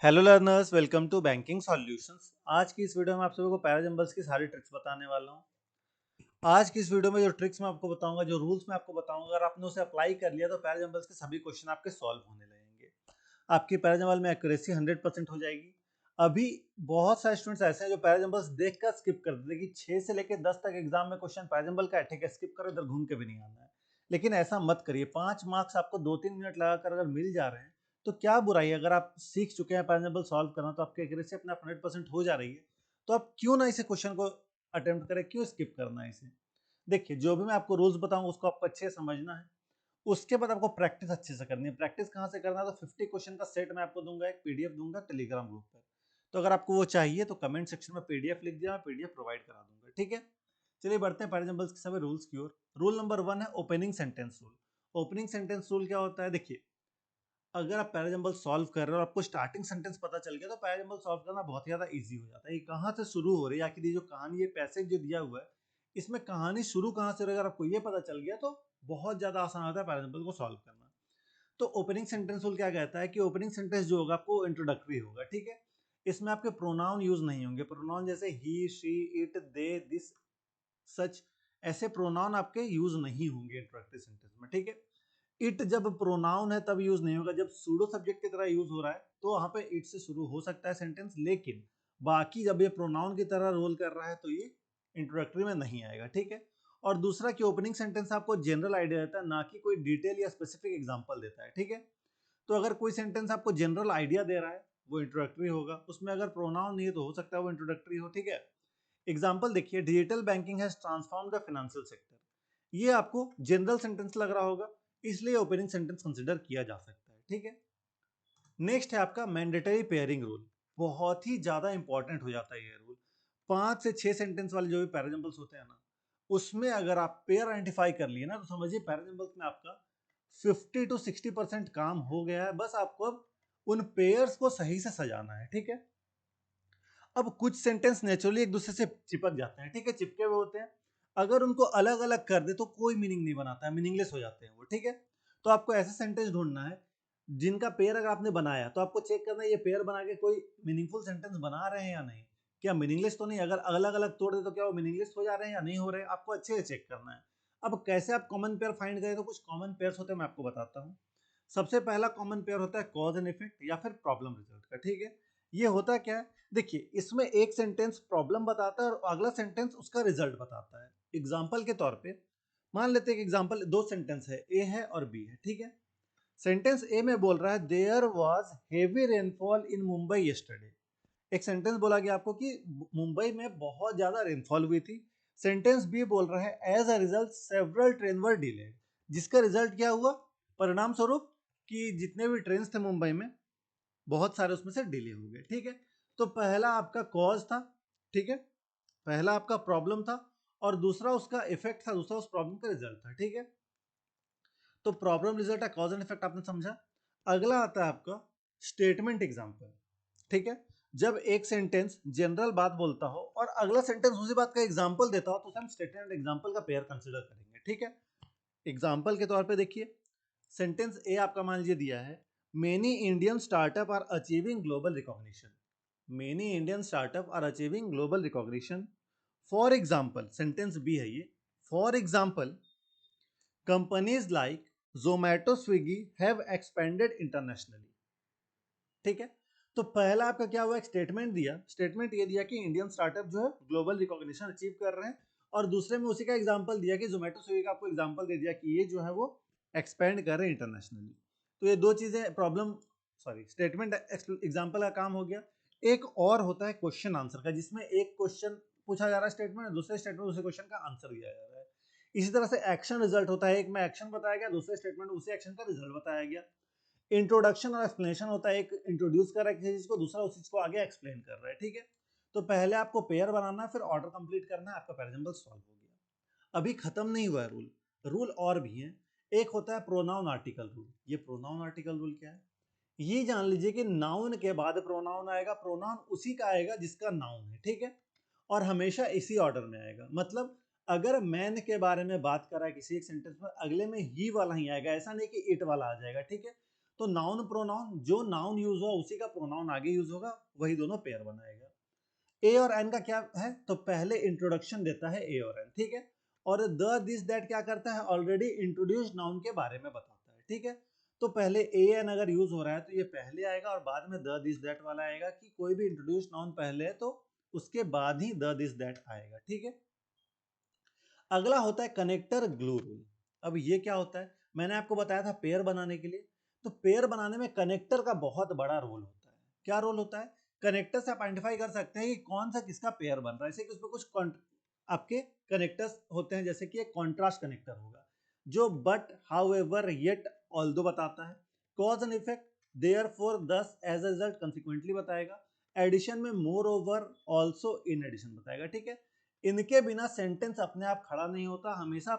Hello learners, welcome to banking solutions. आज की इस वीडियो में आप सभी को पैराजंबल्स की सारी ट्रिक्स बताने वाला हूँ। आज की इस वीडियो में जो ट्रिक्स मैं आपको बताऊंगा, जो रूल्स मैं आपको बताऊंगा, अगर आपने उसे अप्लाई कर लिया तो पैराजंबल्स के सभी क्वेश्चन आपके सॉल्व होने लगेंगे। आपकी पैराजंबल में एक्यूरेसी 100% हो जाएगी। अभी बहुत सारे स्टूडेंट्स ऐसे हैं जो पैराजंबल्स देख कर स्किप कर देते कि 6 से लेकर 10 तक एग्जाम में क्वेश्चन पैराजंबल का है, ठीक है, स्किप करो, इधर घूम के भी नहीं आना है। लेकिन ऐसा मत करिए। 5 मार्क्स आपको 2-3 मिनट लगाकर अगर मिल जा रहे हैं तो क्या बुराई है। अगर आप सीख चुके हैं पैराजंबल सॉल्व करना तो आपकी एक्यूरेसी अपने आप 100% हो जा रही है, तो आप क्यों ना इसे क्वेश्चन को अटेम्प्ट करें, क्यों स्किप करना है इसे। देखिए, जो भी मैं आपको रूल्स बताऊंगा उसको आपको अच्छे से समझना है। उसके बाद आपको प्रैक्टिस अच्छे से करनी है। प्रैक्टिस कहाँ से करना है, तो 50 क्वेश्चन का सेट मैं आपको दूंगा, एक पीडीएफ दूंगा टेलीग्राम ग्रुप पर। तो अगर आपको वो चाहिए तो कमेंट सेक्शन में पीडीएफ लिख दिया, मैं पीडीएफ प्रोवाइड करा दूंगा, ठीक है। चलिए बढ़ते हैं पैराजंबल्स के सभी रूल्स की ओर। रूल नंबर 1 है opening sentence rule. Opening sentence rule क्या होता है, देखिए, अगर आप पैराजंबल सॉल्व कर रहे हो और आपको स्टार्टिंग सेंटेंस पता चल गया तो पैराजंबल सॉल्व करना बहुत ही ज्यादा इजी हो जाता है। ये कहाँ से शुरू हो रही है, आखिर ये जो कहानी, ये पैसेज जो दिया हुआ है, इसमें कहानी शुरू कहाँ से हो रही है, अगर आपको ये पता चल गया तो बहुत ज्यादा आसान होता है पैराजंबल को सॉल्व करना। तो ओपनिंग सेंटेंस रूल क्या कहता है कि ओपनिंग सेंटेंस जो होगा आपको इंट्रोडक्टरी होगा, ठीक है। इसमें आपके प्रोनाउन यूज नहीं होंगे। प्रोनाउन जैसे ही, शी, इट, दे, दिस, सच, ऐसे प्रोनाउन आपके यूज नहीं होंगे इंट्रोडक्टरी सेंटेंस में, ठीक है। इट जब प्रोनाउन है तब यूज नहीं होगा, जब सूडो सब्जेक्ट की तरह यूज हो रहा है तो वहां पे इट से शुरू हो सकता है सेंटेंस, लेकिन बाकी जब ये प्रोनाउन की तरह रोल कर रहा है तो ये इंट्रोडक्टरी में नहीं आएगा, ठीक है। और दूसरा कि ओपनिंग सेंटेंस आपको जनरल आइडिया देता है, ना कि कोई डिटेल या स्पेसिफिक एग्जांपल देता है, ठीक है। तो अगर कोई सेंटेंस आपको जनरल आइडिया दे रहा है वो इंट्रोडक्टरी होगा, उसमें अगर प्रोनाउन नहीं है तो हो सकता है वो इंट्रोडक्टरी हो, ठीक है। एग्जाम्पल देखिए, digital banking has transform the financial sector. ये आपको जनरल सेंटेंस लग रहा होगा, इसलिए ओपनिंग सेंटेंस कंसिडर किया जा सकता है, ठीक है। नेक्स्ट है आपका मैंडेटरी पेयरिंग रूल। बहुत ही ज्यादा इंपॉर्टेंट हो जाता है ये रूल। 5 से 6 सेंटेंस वाले जो भी पैराजंबल्स होते हैं ना, उसमें अगर आप पेयर आइडेंटिफाई कर लिए ना तो समझिए पैराजंबल्स में आपका 50 to 60% काम हो गया है। बस आपको अब उन पेयर्स को सही से सजाना है, ठीक है। अब कुछ सेंटेंस नेचुरली एक दूसरे से चिपक जाते हैं, ठीक है, चिपके हुए होते हैं। अगर उनको अलग अलग कर दे तो कोई मीनिंग नहीं बनाता है, मीनिंगलेस हो जाते हैं वो, ठीक है। तो आपको ऐसे सेंटेंस ढूंढना है जिनका पेयर अगर आपने बनाया तो आपको चेक करना है ये पेयर बना के कोई मीनिंगफुल सेंटेंस बना रहे हैं या नहीं, क्या मीनिंगलेस तो नहीं। अगर अलग अलग तोड़ दे तो क्या वो मीनिंगलेस हो जा रहे हैं या नहीं हो रहे हैं, आपको अच्छे से चेक करना है। अब कैसे आप कॉमन पेयर फाइंड करें, तो कुछ कॉमन पेयर्स होते हैं, मैं आपको बताता हूँ। सबसे पहला कॉमन पेयर होता है कॉज एंड इफेक्ट या फिर प्रॉब्लम रिजल्ट का, ठीक है। ये होता क्या है, देखिए, इसमें एक सेंटेंस प्रॉब्लम बताता है और अगला सेंटेंस उसका रिजल्ट बताता है। एग्जाम्पल के तौर पे मान लेते हैं कि एग्जाम्पल, दो सेंटेंस है, ए है और बी है, ठीक है। सेंटेंस ए में बोल रहा है there was heavy rainfall in Mumbai yesterday. एक सेंटेंस बोला गया आपको कि मुंबई में बहुत ज्यादा रेनफॉल हुई थी। सेंटेंस बी बोल रहा है as a result several train were delayed. जिसका रिजल्ट क्या हुआ, परिणाम स्वरूप, कि जितने भी ट्रेन थे मुंबई में बहुत सारे उसमें से डिले हो गए, ठीक है। तो पहला आपका कॉज था, ठीक है, पहला आपका प्रॉब्लम था, और दूसरा उसका इफेक्ट था, दूसरा उस प्रॉब्लम का रिजल्ट था, ठीक है। तो प्रॉब्लम रिजल्ट है, कॉज एंड इफेक्ट आपने समझा। अगला आता है आपका स्टेटमेंट एग्जाम्पल, ठीक है। जब एक सेंटेंस जनरल बात बोलता हो और अगला सेंटेंस उसी बात का एग्जाम्पल देता हो तो उसे हम स्टेटमेंट एग्जाम्पल का पेयर कंसिडर करेंगे, ठीक है। एग्जाम्पल के तौर पे देखिए, सेंटेंस ए आपका मान लीजिए दिया है many Indian startup are achieving global recognition. Many Indian startup are achieving global recognition. For example, sentence B है ये, for example companies like Zomato, Swiggy have expanded internationally, ठीक है। तो पहला आपका क्या हुआ, एक स्टेटमेंट दिया, स्टेटमेंट ये दिया कि इंडियन स्टार्टअप जो है ग्लोबल रिकॉग्निशन अचीव कर रहे हैं, और दूसरे में उसी का एग्जांपल दिया कि जोमेटो स्विगी का आपको एग्जांपल दे दिया कि ये जो है वो एक्सपेंड कर रहे हैं इंटरनेशनली। तो ये दो चीजें प्रॉब्लम, सॉरी, स्टेटमेंट एग्जांपल का काम हो गया। एक और होता है क्वेश्चन आंसर का, जिसमें एक क्वेश्चन पूछा जा रहा है स्टेटमेंट, दूसरे स्टेटमेंट उसी क्वेश्चन का आंसर दिया जा रहा है। इसी तरह से एक्शन रिजल्ट होता है, एक में एक्शन बताया गया, दूसरे स्टेटमेंट उसी एक्शन का रिजल्ट बताया गया। इंट्रोडक्शन और एक्सप्लेनेशन होता है, एक इंट्रोड्यूस कर रहा है किसी चीज को, दूसरा उस चीज को आगे एक्सप्लेन कर रहा है, ठीक है। तो पहले आपको पेयर बनाना है, फिर ऑर्डर कंप्लीट करना है, आपका पैराजंबल सॉल्व हो गया। अभी खत्म नहीं हुआ है रूल, रूल और भी हैं। एक होता है प्रोनाउन आर्टिकल रूल। ये प्रोनाउन आर्टिकल रूल क्या है, ये जान लीजिए कि नाउन के बाद प्रोनाउन आएगा, प्रोनाउन उसी का आएगा जिसका नाउन है, ठीक है। और हमेशा इसी ऑर्डर में आएगा। मतलब अगर मैन के बारे में बात कर रहा है किसी एक सेंटेंस में, अगले में ही वाला ही आएगा, ऐसा नहीं कि इट वाला आ जाएगा, ठीक है। तो नाउन प्रोनाउन, जो नाउन यूज हुआ उसी का प्रोनाउन आगे यूज होगा, वही दोनों पेयर बनाएगा। ए और एन का क्या है, तो पहले इंट्रोडक्शन देता है ए और एन, ठीक है। और द दिस दैट क्या करता है, ऑलरेडी इंट्रोड्यूस्ड नाउन के बारे में बताता है, ठीक है। तो पहले ए एन अगर यूज हो रहा है तो ये पहले आएगा और बाद में द दिस दैट वाला आएगा, कि कोई भी इंट्रोड्यूस्ड नाउन पहले है तो उसके बाद ही द दिस दैट आएगा, ठीक है। अगला होता है कनेक्टर ग्लू रूल। अब ये क्या होता है, मैंने आपको बताया था पेयर बनाने के लिए, तो पेयर बनाने में कनेक्टर का बहुत बड़ा रोल होता है। क्या रोल होता है, कनेक्टर से आप आइडेंटिफाई कर सकते हैं कि कौन सा किसका पेयर बन रहा है। जैसे कि उसमें कुछ आपके कनेक्टर्स होते हैं, जैसे कि एक कॉन्ट्रास्ट कनेक्टर होगा जो बट, हाउएवर, येट, ऑल्दो बताता है। Cause and effect, therefore, thus, as a result, consequently बताएगा। एडिशन में moreover, also, in addition बताएगा, ठीक है। इनके बिना सेंटेंस अपने आप खड़ा नहीं होता, हमेशा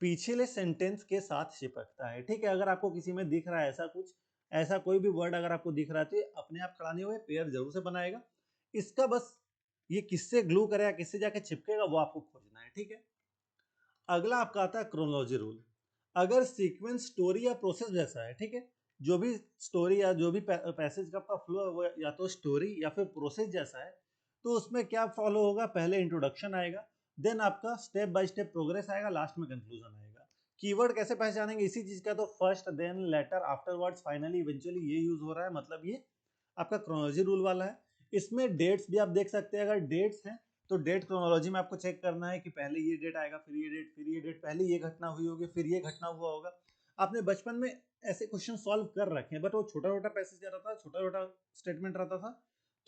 पिछले सेंटेंस के साथ चिपकता है, ठीक है। अगर आपको किसी में दिख रहा है ऐसा कुछ, ऐसा कोई भी वर्ड अगर आपको दिख रहा है तो ये अपने आप खड़ा नहीं हुआ, पेयर जरूर से बनाएगा। इसका बस ये किससे ग्लू करेगा, किससे जाके चिपकेगा, वो आपको खोजना है, ठीक है। अगला आपका आता है क्रोनोलॉजी रूल। अगर सीक्वेंस स्टोरी या प्रोसेस जैसा है, ठीक है, जो भी स्टोरी या जो भी पैसेज का आपका फ्लो है वो या तो स्टोरी या फिर प्रोसेस जैसा है, तो उसमें क्या फॉलो होगा, पहले इंट्रोडक्शन आएगा, देन आपका स्टेप बाय स्टेप प्रोग्रेस आएगा, लास्ट में कंक्लूजन आएगा। कीवर्ड कैसे पहचानेंगे इसी चीज का, तो first, then, later, afterwards, finally, eventually, ये यूज हो रहा है, मतलब ये आपका क्रोनोलॉजी रूल वाला है। इसमें डेट्स भी आप देख सकते हैं, अगर डेट्स हैं तो डेट क्रोनोलॉजी में आपको चेक करना है कि पहले ये डेट आएगा, फिर ये डेट, फिर ये डेट, पहले ये घटना हुई होगी, फिर ये घटना हुआ होगा। आपने बचपन में ऐसे क्वेश्चन सॉल्व कर रखे हैं, बट वो छोटा छोटा पैसेज रहता था, छोटा छोटा स्टेटमेंट रहता था,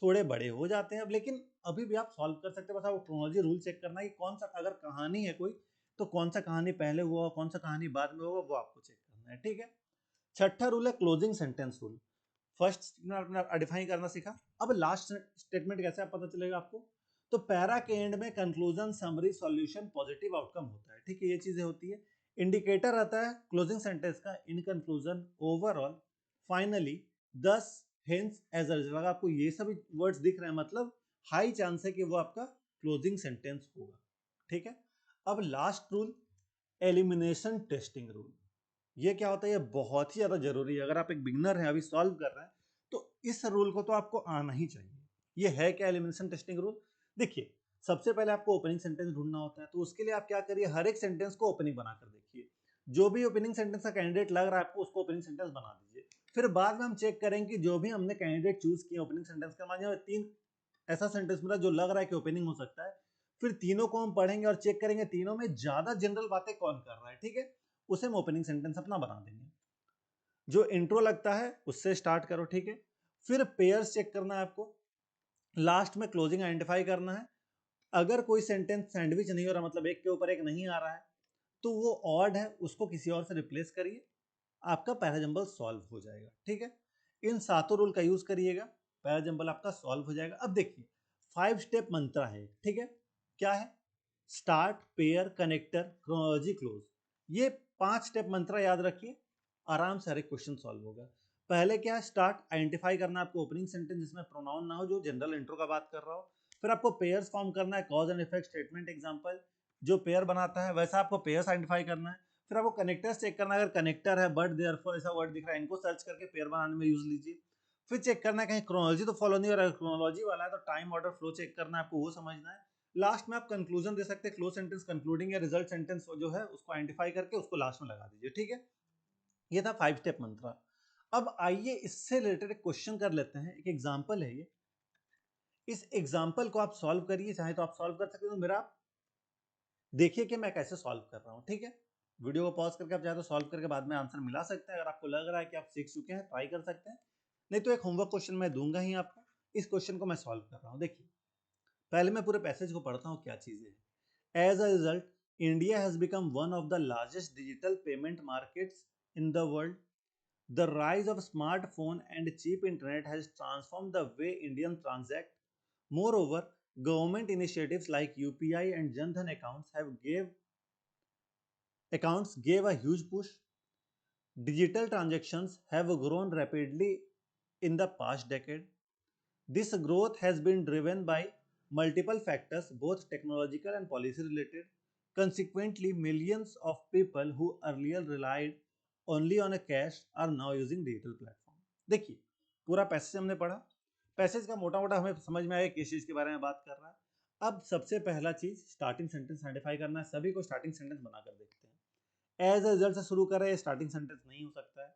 थोड़े बड़े हो जाते हैं अब, लेकिन अभी भी आप सॉल्व कर सकते हैं। बस आपको क्रोनोलॉजी रूल चेक करना है कि कौन सा, अगर कहानी है कोई तो कौन सा कहानी पहले हुआ, कौन सा कहानी बाद में होगा, वो आपको चेक करना है, ठीक है। छठा रूल है closing sentence rule. First statement आपने डिफाइन करना सीखा, अब लास्ट स्टेटमेंट कैसे आप पता चलेगा आपको, तो पैरा के एंड में conclusion, summary, solution, positive outcome होता है, ठीक है, ये चीजें होती है। इंडिकेटर रहता है क्लोजिंग सेंटेंस का, इन कंक्लूजन, ओवरऑल, फाइनली, दस, हेंस, एज अ रिजल्ट। अगर आपको ये सभी वर्ड्स दिख रहे हैं मतलब हाई चांस है कि वो आपका क्लोजिंग सेंटेंस होगा, ठीक है। अब last rule, elimination testing rule. ये क्या होता है, ये बहुत ही ज्यादा जरूरी है। अगर आप एक बिगनर हैं, अभी सॉल्व कर रहे हैं, तो इस रूल को तो आपको आना ही चाहिए। ये है क्या एलिमिनेशन टेस्टिंग रूल, देखिए, सबसे पहले आपको ओपनिंग सेंटेंस ढूंढना होता है, तो उसके लिए आप क्या करिए, हर एक सेंटेंस को ओपनिंग बनाकर देखिए। जो भी ओपनिंग सेंटेंस का कैंडिडेट लग रहा है आपको, उसको ओपनिंग सेंटेंस बना दीजिए। फिर बाद में हम चेक करेंगे कि जो भी हमने कैंडिडेट चूज किया ओपनिंग सेंटेंस का, मान लीजिए 3 ऐसा सेंटेंस मिला जो लग रहा है कि ओपनिंग हो सकता है, फिर तीनों को हम पढ़ेंगे और चेक करेंगे तीनों में ज्यादा जनरल बातें कौन कर रहा है, ठीक है, उसे हम ओपनिंग सेंटेंस अपना बना देंगे। जो इंट्रो लगता है उससे स्टार्ट करो, ठीक है। फिर पेयर्स चेक करना है आपको, लास्ट में क्लोजिंग आइडेंटिफाई करना है। अगर कोई सेंटेंस सैंडविच नहीं हो रहा, मतलब एक के ऊपर एक नहीं आ रहा है, तो वो ऑड है, उसको किसी और से रिप्लेस करिए, आपका पैराजंबल सॉल्व हो जाएगा, ठीक है। इन सातों रूल का यूज करिएगा, पैराजंबल आपका सॉल्व हो जाएगा। अब देखिए 5 स्टेप मंत्र है, ठीक है, क्या है, start, pair, connector, chronology, close. ये 5 स्टेप मंत्र याद रखिए, आराम से हर एक क्वेश्चन सॉल्व होगा। पहले क्या है, स्टार्ट, आइडेंटिफाई करना आपको ओपनिंग सेंटेंस जिसमें प्रोनाउन ना हो, जो जनरल इंट्रो का बात कर रहा हो। फिर आपको पेयर्स फॉर्म करना है, cause and effect, statement, example, जो पेयर बनाता है वैसा आपको पेयर्स आइडेंटिफाई करना है। फिर आपको कनेक्टर्स चेक करना है, अगर कनेक्टर है, बट, देयरफॉर ऐसा वर्ड दिख रहा है, इनको सर्च करके पेयर बनाने में यूज लीजिए। फिर चेक करना है कहीं क्रोनोलॉजी तो फॉलो नहीं हो रहा है, क्रोनोलॉजी वाला है तो टाइम ऑर्डर फ्लो चेक करना है आपको, वो समझना है। लास्ट में आप कंक्लूजन दे सकते हैं, क्लोज सेंटेंस, कंक्लूडिंग या रिजल्ट सेंटेंस जो है उसको आइडेंटिफाई करके उसको लास्ट में लगा दीजिए, ठीक है। ये था 5 स्टेप मंत्र। अब आइए इससे रिलेटेड एक क्वेश्चन कर लेते हैं, एक एग्जांपल है ये। इस एग्जांपल को आप सॉल्व करिए, चाहे तो आप सॉल्व कर सकते हो, तो मेरा आप देखिए कि मैं कैसे सॉल्व कर रहा हूं, ठीक है। वीडियो को पॉज करके आप चाहे तो सॉल्व करके बाद में आंसर मिला सकते हैं। अगर आपको लग रहा है कि आप सीख चुके हैं, ट्राई कर सकते हैं, नहीं तो एक होमवर्क क्वेश्चन मैं दूंगा ही आपको। इस क्वेश्चन को मैं सॉल्व कर रहा हूं, देखिए, पहले मैं पूरे पैसेज को पढ़ता हूँ क्या चीजें हैं। As a result, India has become one of the largest digital payment markets in the world. The rise of smartphone and cheap internet has transform the way Indian transact. Moreover, government initiatives like UPI and Jan Dhan accounts gave a huge push. Digital transactions have grown rapidly in the past decade. This growth has been driven by multiple factors, both technological and policy related. Consequently, millions of people who earlier relied only on a cash are now using digital platform. देखिए पूरा passage हमने पढ़ा, passage का मोटा मोटा हमें समझ में आया किस चीज के बारे में बात कर रहा है। अब सबसे पहला चीज स्टार्टिंग सेंटेंस आइडेंटिफाई करना है। सभी को स्टार्टिंग सेंटेंस बनाकर देखते हैं। एज अ रिजल्ट से शुरू कर रहे हैं, स्टार्टिंग सेंटेंस नहीं हो सकता है।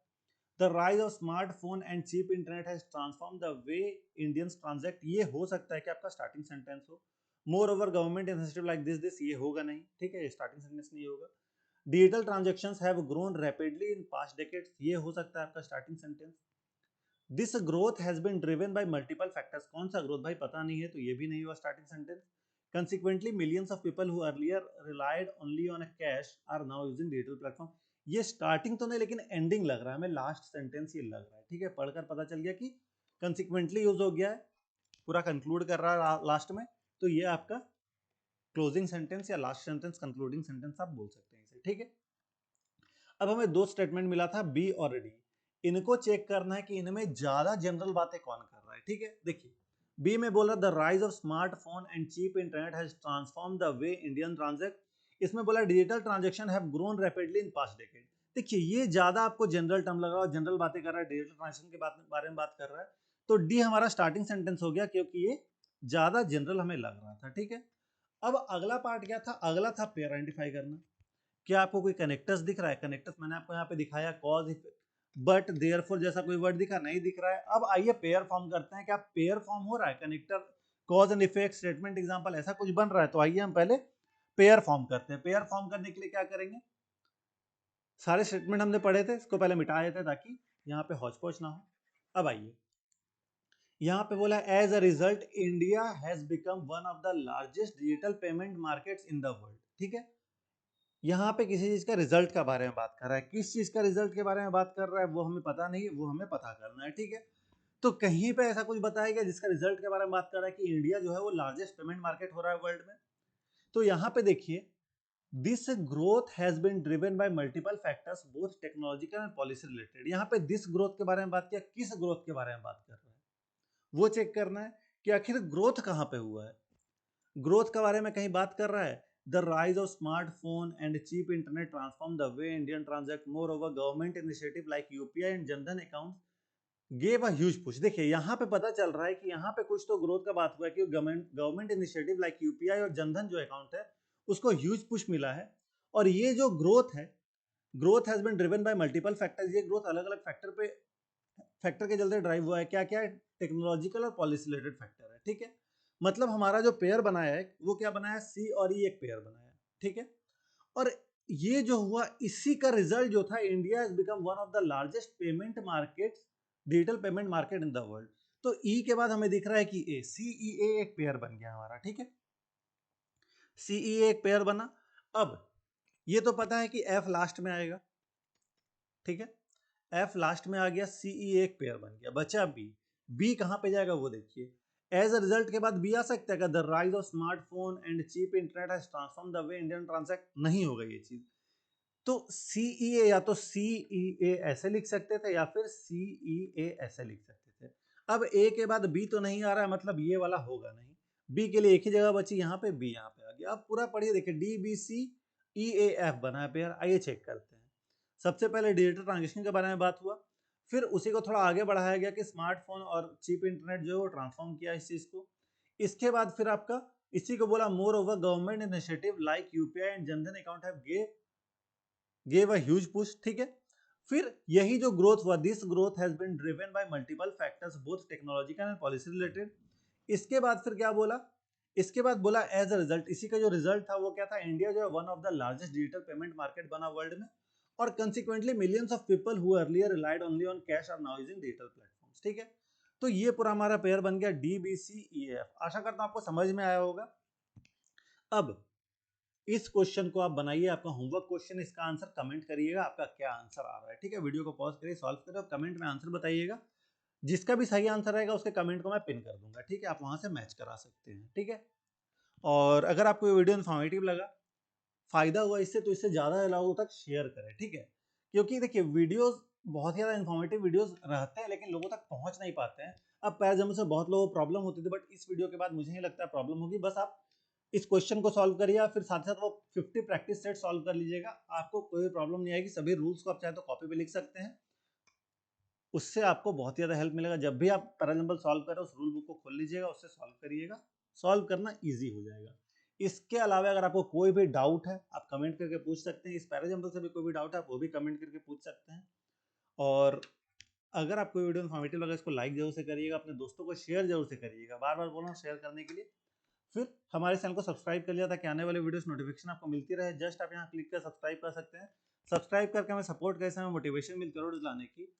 The rise of smartphone and cheap internet has transform the way Indians transact, ये हो सकता है कि आपका स्टार्टिंग सेंटेंस हो। Moreover government initiative like this, ये होगा नहीं, ठीक है, स्टार्टिंग सेंटेंस नहीं होगा। Digital transactions have grown rapidly in past decades, ये हो सकता है आपका starting sentence. This growth has been driven by multiple factors, कौन सा ग्रोथ भाई पता नहीं है, तो ये भी नहीं हुआ starting sentence. Consequently, millions of people who earlier relied only on a cash are now using digital platform, ये स्टार्टिंग तो नहीं लेकिन एंडिंग लग रहा है हमें, लास्ट सेंटेंस ये लग रहा है, ठीक है। पढ़कर पता चल गया कि कंसिक्वेंटली यूज हो गया है, पूरा कंक्लूड कर रहा है लास्ट में, तो ये आपका क्लोजिंग सेंटेंस या लास्ट सेंटेंस, कंक्लूडिंग सेंटेंस आप बोल सकते हैं इसे, ठीक है। अब हमें दो स्टेटमेंट मिला था बी और डी, इनको चेक करना है कि इनमें ज्यादा जनरल बातें कौन कर रहा है, ठीक है। देखिए बी में बोल रहा the rise of smartphone and cheap internet has transform the way Indian transact, इसमें बोला digital transaction have grown rapidly in past decade. देखिए ये ज्यादा आपको जनरल टर्म लग रहा है, जनरल बातें कर रहा है, डिजिटल ट्रांजैक्शन के बारे में बात कर रहा है, तो डी हमारा स्टार्टिंग सेंटेंस हो गया क्योंकि ये ज्यादा जनरल हमें लग रहा था, ठीक है। अब अगला पार्ट क्या था, अगला था पेयर आइडेंटिफाई करना। क्या आपको कोई कनेक्टर्स दिख रहा है, कनेक्टर्स मैंने आपको यहाँ पे दिखाया, कॉज इफेक्ट बट देयरफॉर जैसा कोई वर्ड दिखा नहीं दिख रहा है। अब आइए पेयर फॉर्म करते हैं, क्या पेयर फॉर्म हो रहा है, connector cause and effect statement example ऐसा कुछ बन रहा है, तो आइए हम पहले पेयर फॉर्म करते हैं। पेयर फॉर्म करने के लिए क्या करेंगे, सारे स्टेटमेंट हमने पढ़े थे, इसको पहले मिटा देते ताकि यहाँ पे हौच पौच ना हो। अब आइए यहाँ पे बोला as a result India has become one of the largest digital payment markets in the world, ठीक है। यहाँ पे किसी चीज का रिजल्ट के बारे में बात कर रहा है, किस चीज का रिजल्ट के बारे में बात कर रहा है वो हमें पता नहीं, वो हमें पता करना है, ठीक है। तो कहीं पे ऐसा कुछ बताया गया जिसका रिजल्ट के बारे में बात कर रहा है कि इंडिया जो है वो लार्जेस्ट पेमेंट मार्केट हो रहा है वर्ल्ड में। तो यहाँ पे देखिए this growth has been driven by multiple factors both technological and policy related. यहाँ पे दिस ग्रोथ के बारे में बात किया, किस ग्रोथ के बारे में बात कर रहा है वो चेक करना है कि आखिर ग्रोथ कहाँ पे हुआ है। ग्रोथ के बारे में कहीं बात कर रहा है, the rise of smartphone and cheap internet transform the way Indian transact, moreover government initiative like UPI and Jan Dhan account gave a huge push. देखिए यहाँ पे पता चल रहा है कि यहाँ पे कुछ तो ग्रोथ का बात हुआ है कि गवर्नमेंट इनिशिएटिव लाइक यूपीआई और जनधन जो अकाउंट है उसको ह्यूज पुश मिला है। और ये जो ग्रोथ है, growth has been driven by multiple factors, ये ग्रोथ अलग अलग फैक्टर के चलते ड्राइव हुआ है। क्या क्या, टेक्नोलॉजिकल और पॉलिसी रिलेटेड फैक्टर है, ठीक है। मतलब हमारा जो पेयर बनाया है वो क्या बनाया, सी और ई एक पेयर बनाया, ठीक है। और ये जो हुआ इसी का रिजल्ट जो था, India has become one of the largest payment market, digital payment market in the world. तो ई के बाद हमें दिख रहा है कि ए, सीईए एक पेयर बन गया हमारा, ठीक है। सीईए एक पेयर बना। अब ये तो पता है कि एफ लास्ट में आएगा, ठीक है, एफ लास्ट में आ गया, सीई एक पेयर बन गया, बचा बी। बी कहां पे जाएगा वो देखिए, एज अ रिजल्ट के बाद बी आ सकता है, the rise of smartphone and cheap internet has transform the way Indian transact, नहीं होगा ये चीज। तो सीईए या तो सीईए ऐसे लिख सकते थे या फिर सीईए ऐसे लिख सकते थे। अब ए के बाद बी तो नहीं आ रहा है, मतलब ये वाला होगा नहीं। बी के लिए एक ही जगह बची, यहाँ पे बी यहाँ पे आ गया। अब पूरा पढ़िए, देखिए D B C E A F बना है पेयर। आइए चेक करते हैं। सबसे पहले डिजिटल ट्रांजेक्शन के बारे में बात हुआ, फिर उसी को थोड़ा आगे बढ़ाया गया कि स्मार्टफोन और चीप इंटरनेट जो है वो ट्रांसफॉर्म किया इस चीज को। इसके बाद फिर आपका इसी को बोला moreover government initiative like UPI and Jan Dhan account have gave a huge push, ठीक है। फिर यही जो ग्रोथ हुआ, this growth has been driven by multiple factors both technological and policy related. इसके बाद फिर क्या बोला, इसके बाद बोला एज अ रिजल्ट, इसी का जो रिजल्ट था वो क्या था, इंडिया जो है one of the largest digital payment market बना वर्ल्ड में। और consequently millions of people who earlier relied only on cash are now using digital platforms, ठीक है। तो ये पूरा हमारा पेयर बन गया D B C E F. आशा करता हूं आपको समझ में आया होगा। अब इस क्वेश्चन को आप बनाइए, आपका होमवर्क क्वेश्चन, इसका आंसर कमेंट करिएगा, आपका क्या आंसर आ रहा है, ठीक है। वीडियो को पॉज करिए, सॉल्व करिए और कमेंट में आंसर बताइएगा। जिसका भी सही आंसर रहेगा उसके कमेंट को मैं पिन कर दूंगा, ठीक है, आप वहां से मैच करा सकते हैं, ठीक है। और अगर आपको ये वीडियो इन्फॉर्मेटिव लगा, फायदा हुआ इससे, तो इससे ज्यादा लोगों तक शेयर करें, ठीक है। क्योंकि देखिए वीडियोस बहुत ज्यादा इन्फॉर्मेटिव वीडियोस रहते हैं लेकिन लोगों तक पहुंच नहीं पाते हैं। अब पैराजम्बल से बहुत लोगों को प्रॉब्लम होती थी, बट इस वीडियो के बाद मुझे नहीं लगता प्रॉब्लम होगी। बस आप इस क्वेश्चन को सॉल्व करिए, या फिर साथ साथ वो 50 प्रैक्टिस सेट सॉल्व कर लीजिएगा। आपको कोई प्रॉब्लम नहीं आएगी। सभी रूल्स को आप चाहे तो कॉपी पे लिख सकते हैं, उससे आपको बहुत ज़्यादा हेल्प मिलेगा। जब भी आप पैराजंबल सॉल्व करें उस रूल बुक को खोल लीजिएगा, उससे सॉल्व करिएगा, सॉल्व करना ईजी हो जाएगा। इसके अलावा अगर आपको कोई भी डाउट है आप कमेंट करके पूछ सकते हैं। इस पैराजंबल से भी कोई भी डाउट है आप वो भी कमेंट करके पूछ सकते हैं। और अगर आपको वीडियो इन्फॉर्मेटिव लगा इसको लाइक जरूर से करिएगा, अपने दोस्तों को शेयर जरूर से करिएगा। बार बार बोल रहा हूँ शेयर करने के लिए। फिर हमारे चैनल को सब्सक्राइब कर लिया ताकि आने वाले वीडियोस नोटिफिकेशन आपको मिलती रहे। जस्ट आप यहाँ क्लिक कर सब्सक्राइब कर सकते हैं। सब्सक्राइब करके हमें सपोर्ट कैसे, हमें मोटिवेशन मिलती है रोज लाने की।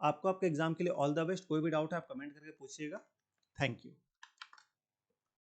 आपको आपके एग्जाम के लिए ऑल द बेस्ट। कोई भी डाउट है आप कमेंट करके पूछिएगा। Thank you.